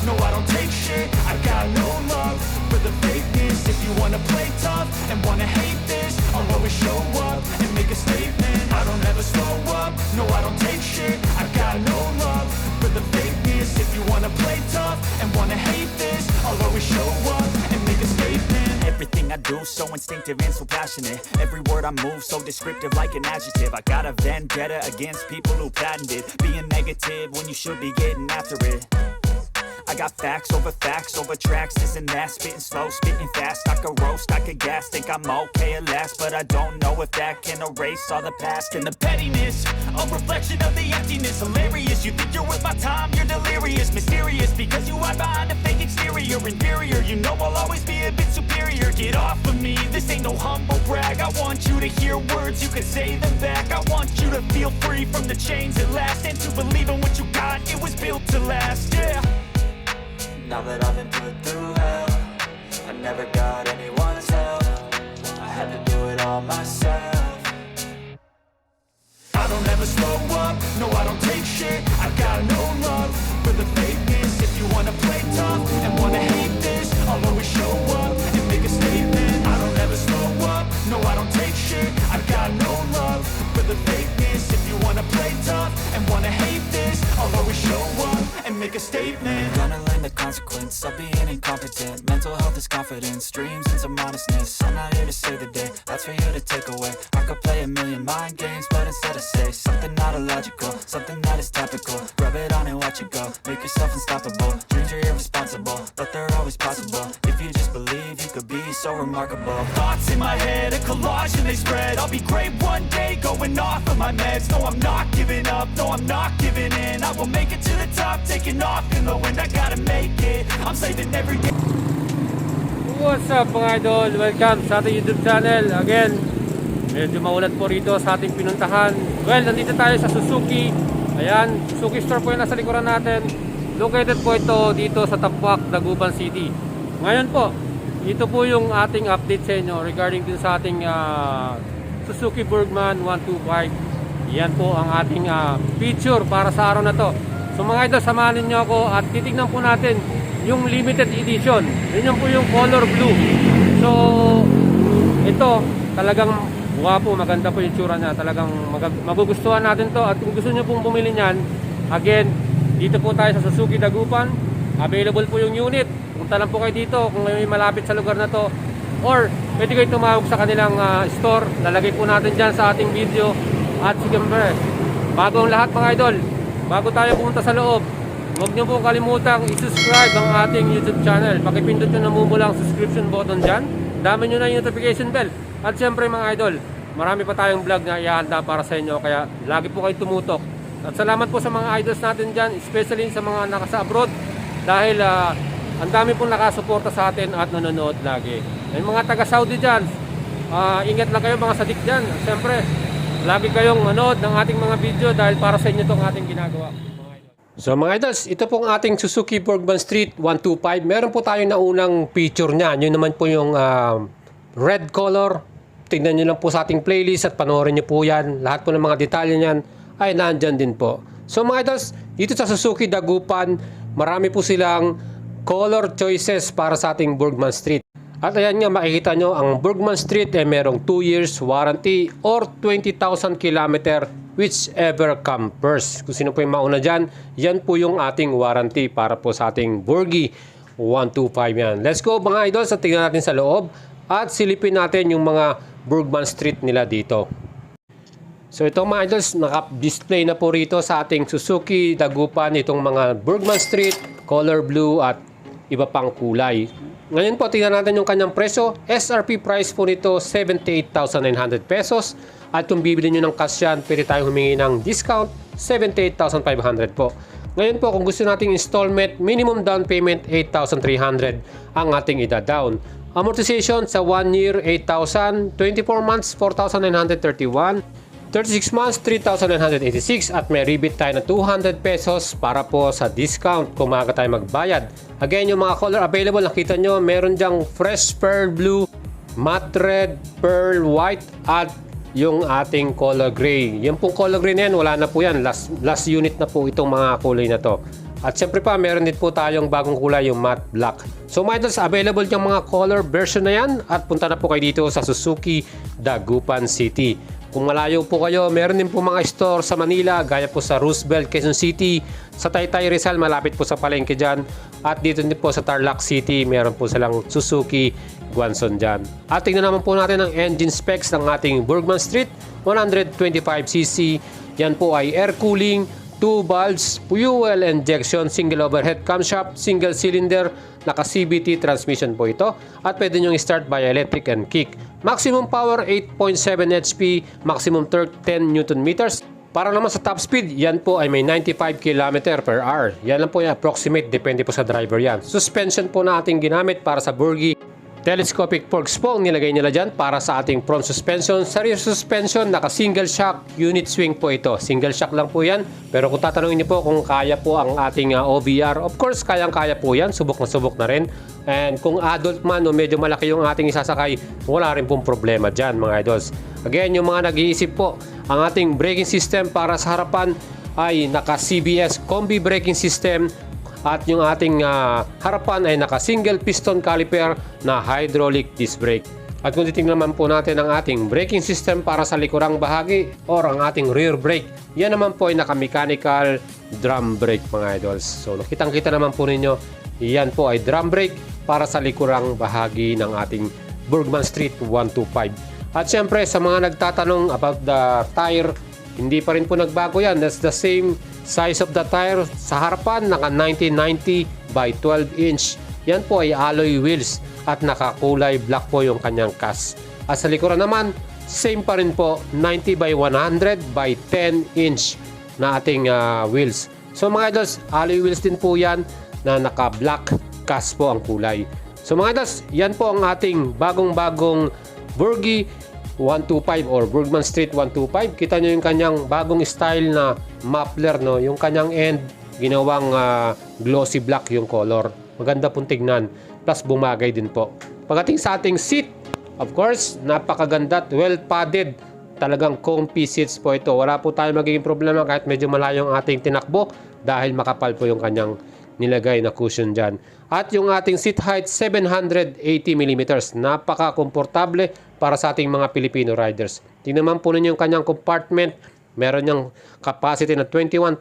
no I don't take shit. I got no love for the fakeness. If you wanna play tough and wanna hate this, I'll always show up and make a statement. I don't ever slow up, no I don't take shit. I got no love for the fakeness. If you wanna play tough and wanna hate this, I'll always show up and make a statement. Everything I do so instinctive and so passionate. Every word I move so descriptive like an adjective. I got a vendetta against people who patented being negative when you should be getting after it. I got facts over tracks, this and that. Spitting slow, spitting fast. I could roast, I could gas. Think I'm okay at last, but I don't know if that can erase all the past. And the pettiness, a reflection of the emptiness. Hilarious, you think you're worth my time, you're delirious. Mysterious, because you hide behind a fake exterior. Inferior, you know I'll always be a bit superior. Get off of me, this ain't no humble brag. I want you to hear words, you can say them back. I want you to feel free from the chains at last, and to believe in what you got, it was built to last, yeah. Now that I've been put through hell, I never got anyone's help. I had to do it all myself. I don't ever slow up, no I don't take shit. I got no love for the fakeness. If you wanna play tough and wanna hate this, I'll always show up and make a statement. I don't ever slow up, no I don't take shit. I got no love for the fakeness. If you wanna play tough and wanna hate this, I'll always show up and make a statement. Gonna learn the consequence of being incompetent. Mental health is confidence, dreams and some honestness. I'm not here to save the day, that's for you to take away. I could play a million mind games, but instead I say something not illogical, something that is topical. Rub it on and watch it go, make yourself unstoppable. Dreams are irresponsible, but they're always possible. If you just believe, you could be so remarkable. Thoughts in my head, a collage and they spread. I'll be great one day, going off of my meds. No, I'm not giving up, no, I'm not giving in. I will make it to the top, taking off in the wind. I gotta make it, I'm saving every day. What's up mga idol? Welcome sa ating YouTube channel. Again, medyo maulan po rito sa ating pinuntahan. Well, nandito tayo sa Suzuki. Ayan, Suzuki store po yung nasa likuran natin. Located po ito dito sa Tapuac, Dagupan City. Ngayon po, ito po yung ating update sa inyo regarding din sa ating Suzuki Burgman 125. Yan po ang ating feature para sa araw na to. So mga idol, samahan niyo ako at titignan po natin yung limited edition. Yun po yung color blue. So ito talagang guwapo, maganda po yung tsura niya. Talagang magugustuhan natin to. At kung gusto niyo pong bumili niyan, again, dito po tayo sa Suzuki Dagupan. Available po yung unit. Punta lang po kayo dito kung may malapit sa lugar na to, or pwede kayo tumawag sa kanilang store. Lalagay po natin dyan sa ating video. At siyempre, bago ang lahat mga idol, bago tayo pumunta sa loob, huwag niyo pong kalimutang i-subscribe ang ating YouTube channel. Pakipindot nyo na mumulang subscription button dyan. Dami nyo na yung notification bell. At siyempre mga idol, marami pa tayong vlog na ihahanda para sa inyo. Kaya lagi po kayo tumutok. At salamat po sa mga idols natin dyan, especially sa mga nasa abroad. Dahil ang dami pong nakasuporta sa atin at nanonood lagi. Yung mga taga-Saudi dyan, ingat lang kayo mga sadik dyan. Siyempre, lagi kayong manood ng ating mga video dahil para sa inyo itong ating ginagawa. So mga idols, ito pong ating Suzuki Burgman Street 125. Meron po tayo na unang picture niya. Yun naman po yung red color. Tingnan nyo lang po sa ating playlist at panoorin nyo po yan. Lahat po ng mga detalye niyan ay nandyan din po. So mga idols, dito sa Suzuki Dagupan, marami po silang color choices para sa ating Burgman Street. At ayan nga, makikita nyo, ang Burgman Street ay merong 2 years warranty or 20,000 km, whichever come first. Kung sino po yung mauna dyan, yan po yung ating warranty para po sa ating Burgi 125 yan. Let's go mga idol, sa tingnan natin sa loob at silipin natin yung mga Burgman Street nila dito. So ito mga idols, naka-display na po rito sa ating Suzuki Dagupan itong mga Burgman Street, color blue at iba pang kulay. Ngayon po, tingnan natin yung kanyang presyo. SRP price po nito, 78,900 pesos. At kung bibili nyo ng cash yan, pwede tayong humingi ng discount, 78,500 po. Ngayon po, kung gusto nating installment, minimum down payment, 8,300 ang ating ida-down. Amortization sa 1 year, 8,000. 24 months, 4,931. 36 months, 3,986 at may rebate tayo na 200 pesos para po sa discount kung maaga tayo magbayad. Again, yung mga color available, nakita nyo, meron dyang fresh pearl blue, matte red, pearl white at yung ating color gray. Yung pong color gray na yan, wala na po yan. Last unit na po itong mga kulay na to. At syempre pa, meron din po tayong bagong kulay, yung matte black. So mga idols, available yung mga color version na yan. At punta na po kayo dito sa Suzuki Dagupan City. Kung malayo po kayo, meron din po mga store sa Manila, gaya po sa Roosevelt, Quezon City, sa Taytay Rizal, malapit po sa palengke dyan. At dito din po sa Tarlac City, meron po silang Suzuki Guanzon dyan. At tingnan naman po natin ang engine specs ng ating Burgman Street 125cc. Yan po ay air cooling, 2 valves, fuel injection, single overhead camshaft, single cylinder, naka CVT transmission po ito. At pwede nyo i-start by electric and kick. Maximum power 8.7 HP, maximum torque 10 Nm. Para naman sa top speed, yan po ay may 95 km/h. Yan lang po yung approximate, depende po sa driver yan. Suspension po na ating ginamit para sa Burgi. Telescopic forks po ang nilagay nila dyan para sa ating front suspension. Sa rear suspension, naka single shock unit swing po ito. Single shock lang po yan. Pero kung tatanungin niyo po kung kaya po ang ating OBR, of course, kayang-kaya po yan. Subok na rin. And kung adult man o medyo malaki yung ating isasakay, wala rin pong problema dyan, mga idols. Again, yung mga nag-iisip po, ang ating braking system para sa harapan ay naka CBS Combi Braking System. At yung ating harapan ay naka single piston caliper na hydraulic disc brake. At kung titingnan naman po natin ang ating braking system para sa likurang bahagi or ang ating rear brake, yan naman po ay naka mechanical drum brake, mga idols. So nakitang-kita naman po ninyo, yan po ay drum brake para sa likurang bahagi ng ating Burgman Street 125. At syempre sa mga nagtatanong about the tire, hindi pa rin po nagbago yan. That's the same size of the tire. Sa harapan, naka 1990 by 12 inch. Yan po ay alloy wheels at nakakulay black po yung kanyang cast. At sa likuran naman, same pa rin po, 90 by 100 by 10 inch na ating wheels. So mga idols, alloy wheels din po yan na naka black cast po ang kulay. So mga idols, yan po ang ating bagong-bagong Burgi 125 or Burgman Street 125. Kita nyo yung kanyang bagong style na muffler, no? Yung kanyang end, ginawang glossy black yung color. Maganda pong tignan. Plus bumagay din po. Pagdating sa ating seat, of course, napakaganda at well padded. Talagang comfy seats po ito. Wala po tayo magiging problema kahit medyo malayo ang ating tinakbo dahil makapal po yung kanyang nilagay na cushion dyan. At yung ating seat height, 780 mm. Napaka-komportable para sa ating mga Filipino riders. Tingnan naman po ninyo yung kanyang compartment. Meron niyang capacity na 21.5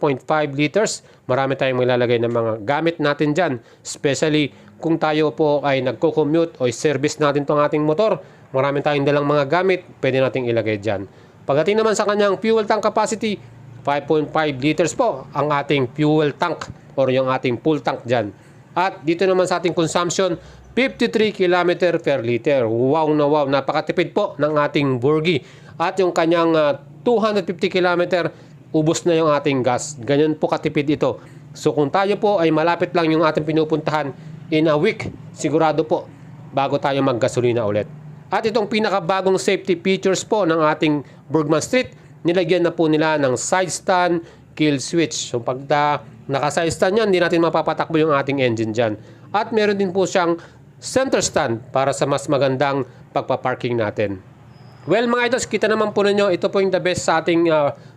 liters. Marami tayong malalagay ng mga gamit natin dyan. Especially kung tayo po ay nagko-commute o service natin itong ating motor. Marami tayong dalang mga gamit. Pwede nating ilagay dyan. Pagdating naman sa kanyang fuel tank capacity, 5.5 liters po ang ating fuel tank or yung ating full tank dyan. At dito naman sa ating consumption, 53 km per liter. Wow na wow. Napakatipid po ng ating Burgi. At yung kanyang 250 km, ubos na yung ating gas. Ganyan po katipid ito. So kung tayo po ay malapit lang yung ating pinupuntahan in a week, sigurado po bago tayo maggasolina ulit. At itong pinakabagong safety features po ng ating Burgman Street, nilagyan na po nila ng side stand, kill switch. So pag naka-side stand yan, hindi natin mapapatakbo yung ating engine dyan. At meron din po siyang center stand para sa mas magandang pagpaparking natin. Well mga idols, kita naman po ninyo, ito po yung the best sa ating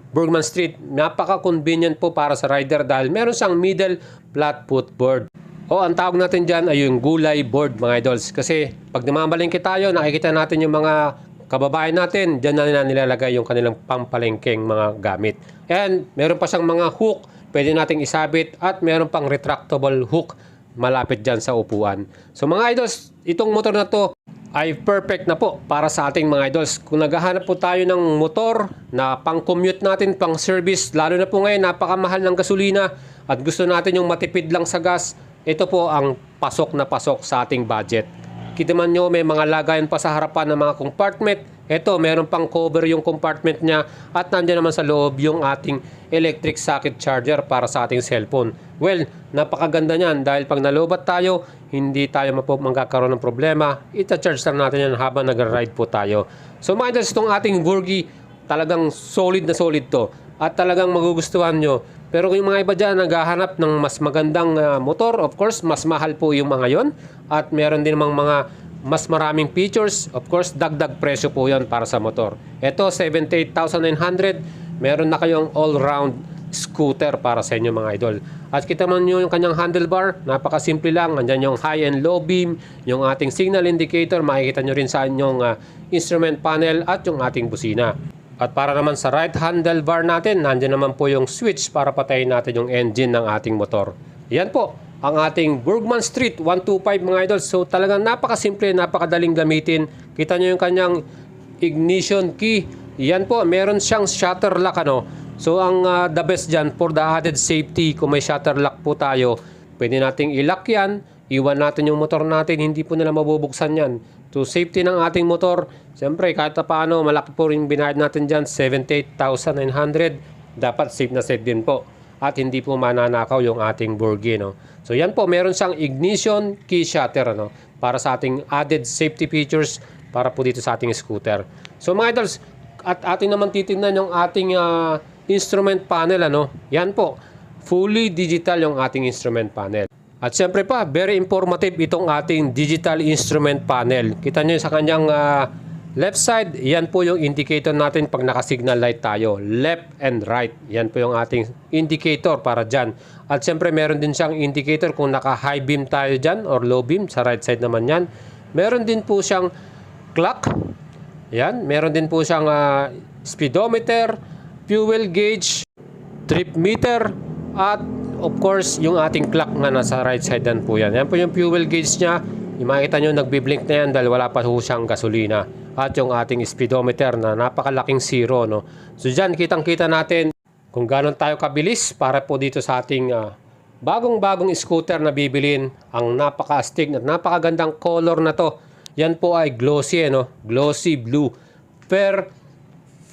Burgman Street. Napaka-convenient po para sa rider dahil meron siyang middle flat footboard. O ang tawag natin dyan ay yung gulay board, mga idols. Kasi pag namamalengke tayo, nakikita natin yung mga kababayan natin, dyan na nilalagay yung kanilang pampalengkeng mga gamit. And meron pa siyang mga hook, pwede nating isabit, at meron pang retractable hook malapit dyan sa upuan. So mga idols, itong motor na to ay perfect na po para sa ating mga idols. Kung naghahanap po tayo ng motor na pang-commute natin, pang-service, lalo na po ngayon napakamahal ng gasolina at gusto natin yung matipid lang sa gas, ito po ang pasok na pasok sa ating budget. Kita man nyo, may mga lagayan pa sa harapan ng mga compartment. Ito, meron pang cover yung compartment niya at nandiyan naman sa loob yung ating electric socket charger para sa ating cellphone. Well, napakaganda niyan dahil pag nalobat tayo, hindi tayo magkakaroon ng problema. Ita-charge lang natin yan habang nag-ride po tayo. So mga idols, itong ating Burgi, talagang solid na solid to at talagang magugustuhan nyo. Pero kung yung mga iba dyan naghahanap ng mas magandang motor, of course, mas mahal po yung mga yon. At meron din mga mas maraming features. Of course, dagdag presyo po yon para sa motor. Ito, 78,900. Meron na kayong all-round scooter para sa inyo mga idol. At kita mo nyo yung kanyang handlebar, napakasimple lang. Andyan yung high and low beam, yung ating signal indicator, makikita nyo rin sa inyong instrument panel at yung ating busina. At para naman sa right handlebar natin, nandyan naman po yung switch para patayin natin yung engine ng ating motor. Yan po ang ating Burgman Street 125 mga idol. So talagang napakasimple, napakadaling gamitin. Kita nyo yung kanyang ignition key. Yan po, meron siyang shutter lock ano. So ang the best dyan for the added safety, kung may shutter lock po tayo, pwede nating i-lock yan, iwan natin yung motor natin, hindi po nila mabubuksan yan. To safety ng ating motor, siyempre kahit na paano, malaki po rin binayad natin dyan, 78,900. Dapat safe na safe din po. At hindi po mananakaw yung ating Burgi, no? So yan po, meron siyang ignition key shutter ano, para sa ating added safety features para po dito sa ating scooter. So mga idols, at atin naman titingnan yung ating instrument panel ano. Yan po, fully digital yung ating instrument panel. At siyempre pa, very informative itong ating digital instrument panel. Kita nyo sa kanyang left side, yan po yung indicator natin pag naka-signal light tayo. Left and right, yan po yung ating indicator para dyan. At siyempre meron din siyang indicator kung naka-high beam tayo dyan or low beam, sa right side naman yan. Meron din po siyang clock. Yan, meron din po siyang speedometer, fuel gauge, trip meter, at of course yung ating clock na nasa right side dan po yan. Yan po yung fuel gauge niya. Makikita nyo nagbiblink na yan dahil wala pa po siyang gasolina. At yung ating speedometer na napakalaking zero no. So dyan kitang-kita natin kung gano'n tayo kabilis para po dito sa ating bagong-bagong scooter na bibilin. Ang napaka-astig at napakagandang color na to. Yan po ay glossy no? Glossy blue.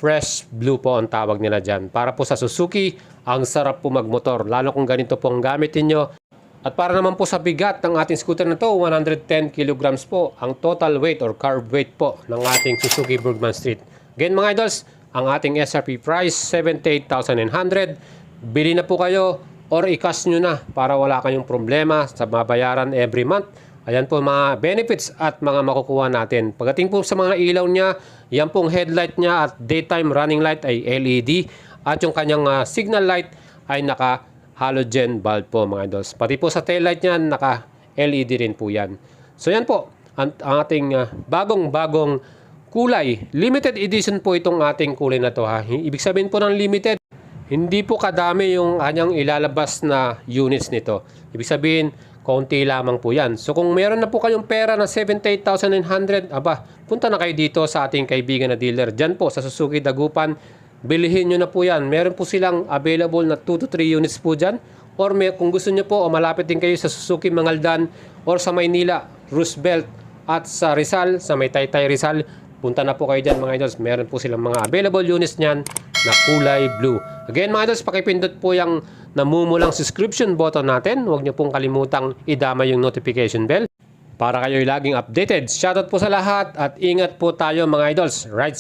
Fresh blue po ang tawag nila dyan. Para po sa Suzuki, ang sarap po magmotor. Lalo kung ganito po ang gamitin nyo. At para naman po sa bigat ng ating scooter na to, 110 kilograms po ang total weight or carb weight po ng ating Suzuki Burgman Street. Again mga idols, ang ating SRP price, 78,900. Bili na po kayo or i-cash nyo na para wala kayong problema sa mabayaran every month. Ayan po mga benefits at mga makukuha natin. Pagdating po sa mga ilaw niya, yan pong headlight niya at daytime running light ay LED. At yung kanyang signal light ay naka halogen bulb po mga idols. Pati po sa tail light niya, naka LED rin po yan. So yan po, ang ating bagong-bagong kulay. Limited edition po itong ating kulay na to ha. Ibig sabihin po ng limited, hindi po kadami yung kanyang ilalabas na units nito. Ibig sabihin, konti lamang po yan. So kung meron na po kayong pera na 78,900, aba, punta na kayo dito sa ating kaibigan na dealer. Diyan po sa Suzuki Dagupan, bilihin nyo na po yan. Meron po silang available na 2 to 3 units po dyan. Or kung gusto nyo po o malapit din kayo sa Suzuki Mangaldan or sa Maynila, Roosevelt at sa Rizal, sa may Taytay Rizal, punta na po kayo dyan mga idols. Meron po silang mga available units nyan na kulay blue. Again mga idols, pakipindot po yung namumulang subscription button natin. Huwag nyo pong kalimutang idama yung notification bell para kayo laging updated. Shoutout po sa lahat at ingat po tayo mga idols. Ride